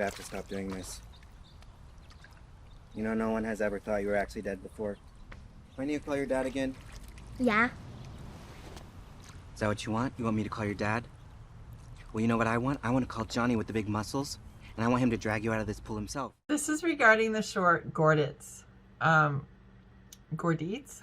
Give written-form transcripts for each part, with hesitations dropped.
have to stop doing this. You know, no one has ever thought you were actually dead before. When do you call your dad again? Yeah. Is that what you want? You want me to call your dad? Well, you know what I want? I want to call Johnny with the big muscles, and I want him to drag you out of this pool himself. This is regarding the short GORDITX. GORDITX?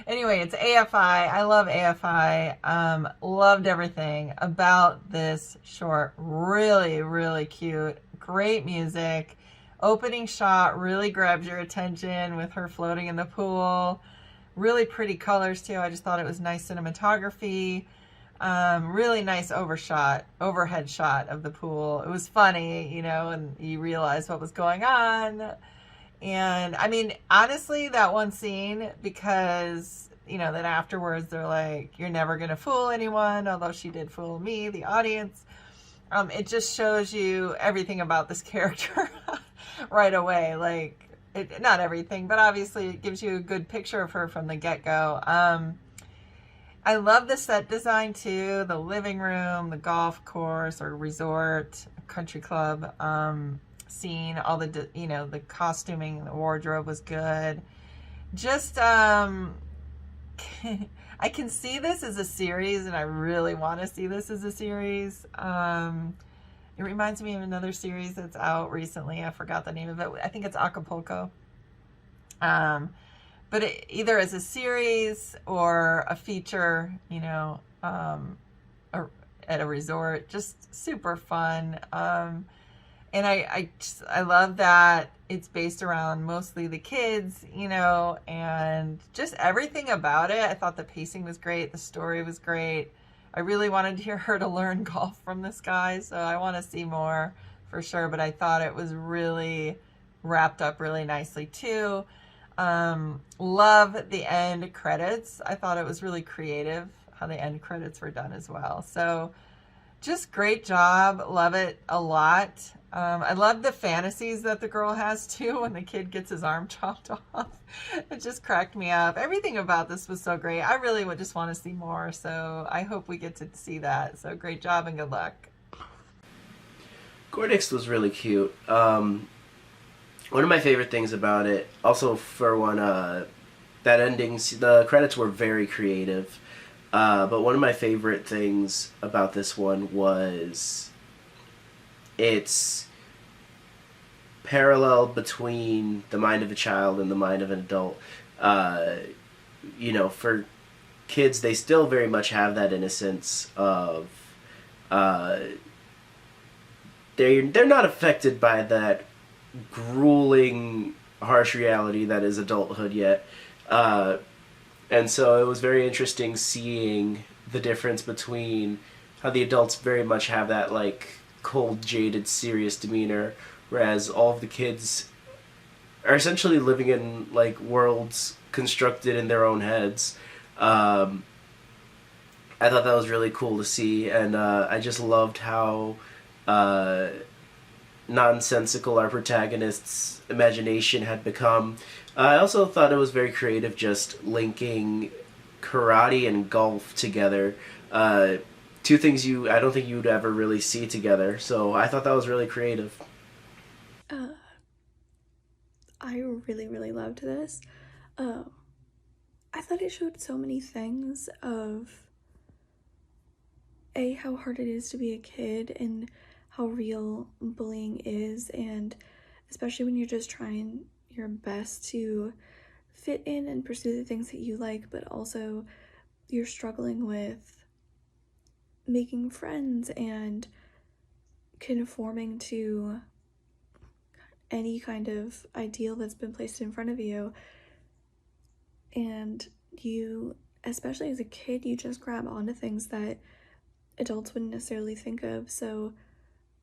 Anyway, it's AFI. I love AFI. Loved everything about this short. Really, really cute. Great music. Opening shot really grabs your attention with her floating in the pool. Really pretty colors too. I just thought it was nice cinematography. Really nice overhead shot of the pool. It was funny, you know, and you realize what was going on. And I mean, honestly, that one scene, because, you know, then afterwards they're like, you're never going to fool anyone, although she did fool me, the audience. It just shows you everything about this character right away. Like, not everything, but obviously it gives you a good picture of her from the get-go. I love the set design too, the living room, the golf course or resort, country club scene, all the, you know, the costuming, the wardrobe was good. Just, I can see this as a series, and I really want to see this as a series. It reminds me of another series that's out recently. I forgot the name of it. I think it's Acapulco. But either as a series or a feature, you know, at a resort, just super fun. And I love that it's based around mostly the kids, you know, and just everything about it. I thought the pacing was great. The story was great. I really wanted to hear her to learn golf from this guy, so I want to see more for sure. But I thought it was really wrapped up really nicely too. Love the end credits. I thought it was really creative how the end credits were done as well. So just great job. Love it a lot. I love the fantasies that the girl has too when the kid gets his arm chopped off. It just cracked me up. Everything about this was so great. I really would just want to see more. So I hope we get to see that. So great job and good luck. GORDITX was really cute. One of my favorite things about it, also for one, that ending, the credits were very creative. But one of my favorite things about this one was its parallel between the mind of a child and the mind of an adult. You know, for kids, they still very much have that innocence of they're not affected by that grueling, harsh reality that is adulthood yet. And so it was very interesting seeing the difference between how the adults very much have that, like, cold, jaded, serious demeanor, whereas all of the kids are essentially living in, like, worlds constructed in their own heads. I thought that was really cool to see, and I just loved how nonsensical our protagonist's imagination had become. I also thought it was very creative just linking karate and golf together. Two things I don't think you would ever really see together, so I thought that was really creative. I really, really loved this. I thought it showed so many things of how hard it is to be a kid and how real bullying is, and especially when you're just trying your best to fit in and pursue the things that you like, but also you're struggling with making friends and conforming to any kind of ideal that's been placed in front of you. And you, especially as a kid, you just grab onto things that adults wouldn't necessarily think of. So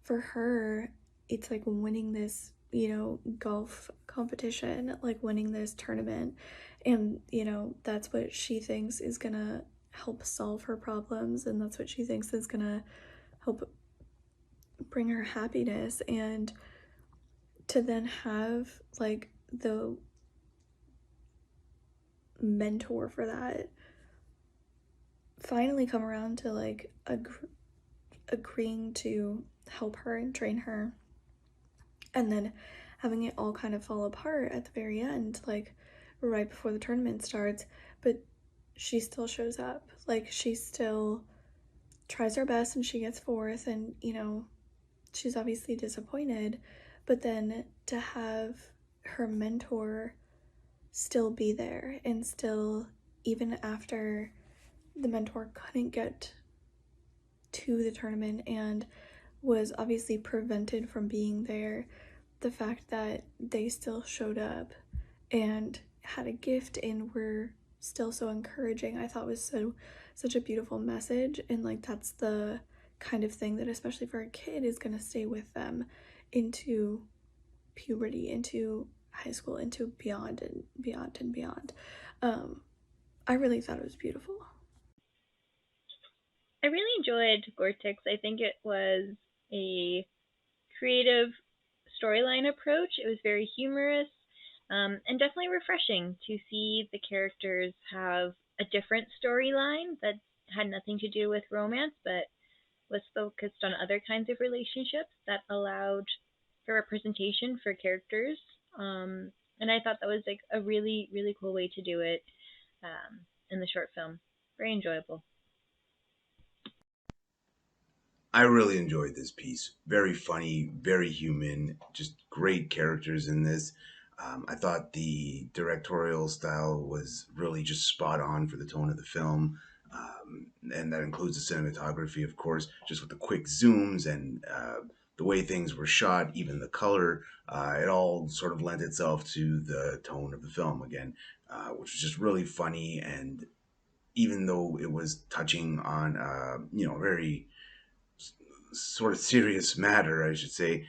for her, it's like winning this, you know, golf competition, like winning this tournament, and, you know, that's what she thinks is gonna help solve her problems, and that's what she thinks is gonna help bring her happiness. And to then have, like, the mentor for that finally come around to, like, agreeing to help her and train her and then having it all kind of fall apart at the very end, like right before the tournament starts. But she still shows up, like she still tries her best and she gets fourth, and you know, she's obviously disappointed, but then to have her mentor still be there and still, even after the mentor couldn't get to the tournament and was obviously prevented from being there, the fact that they still showed up and had a gift and were still so encouraging, I thought was such a beautiful message. And like that's the kind of thing that, especially for a kid, is going to stay with them into puberty, into high school, into beyond and beyond and beyond. I really thought it was beautiful. I really enjoyed GORDITX. I think it was a creative storyline approach. It was very humorous, and definitely refreshing to see the characters have a different storyline that had nothing to do with romance, but was focused on other kinds of relationships that allowed for representation for characters. And I thought that was like a really, really cool way to do it in the short film. Very enjoyable. I really enjoyed this piece. Very funny, very human, just great characters in this. I thought the directorial style was really just spot on for the tone of the film. And that includes the cinematography, of course, just with the quick zooms and the way things were shot, even the color. It all sort of lent itself to the tone of the film again, which was just really funny. And even though it was touching on, very sort of serious matter, I should say,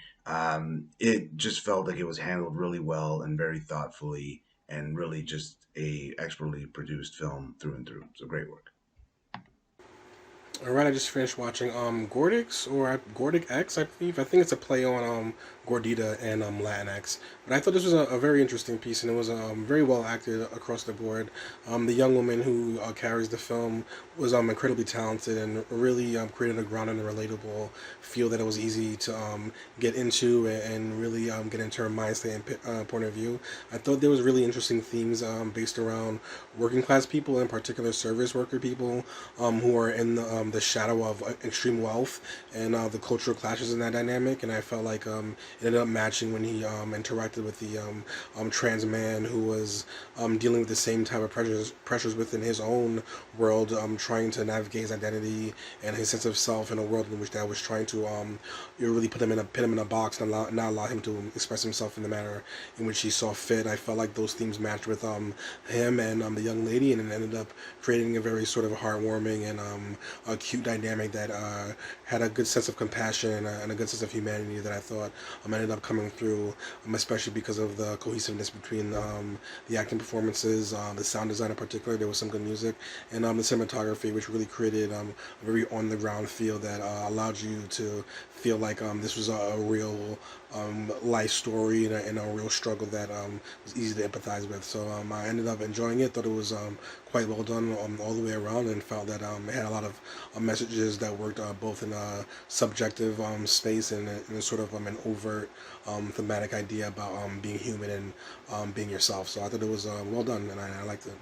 it just felt like it was handled really well and very thoughtfully, and really just a expertly produced film through and through. So great work. All right, I just finished watching GORDITX or GORDITX, I believe. I think it's a play on Gordita and Latinx. But I thought this was a very interesting piece, and it was very well acted across the board. The young woman who carries the film was incredibly talented and really created a grounded and relatable feel that it was easy to get into and really get into her mindset and point of view. I thought there was really interesting themes based around working class people, in particular service worker people who are in the shadow of extreme wealth and the cultural clashes in that dynamic. And I felt like it ended up matching when he interacted with the trans man who was dealing with the same type of pressures within his own world, trying to navigate his identity and his sense of self in a world in which that was trying to really put him in a box and not allow him to express himself in the manner in which he saw fit. I felt like those themes matched with him and the young lady, and it ended up creating a very sort of heartwarming and a cute dynamic that had a good sense of compassion and a good sense of humanity that I thought ended up coming through, especially because of the cohesiveness between the acting performances, the sound design in particular. There was some good music, and the cinematography, which really created a very on-the-ground feel that allowed you to feel like this was a real life story and a real struggle that was easy to empathize with. So I ended up enjoying it, thought it was quite well done all the way around, and felt that it had a lot of messages that worked both in a subjective space and in sort of an overt thematic idea about being human and being yourself. So I thought it was well done, and I liked it.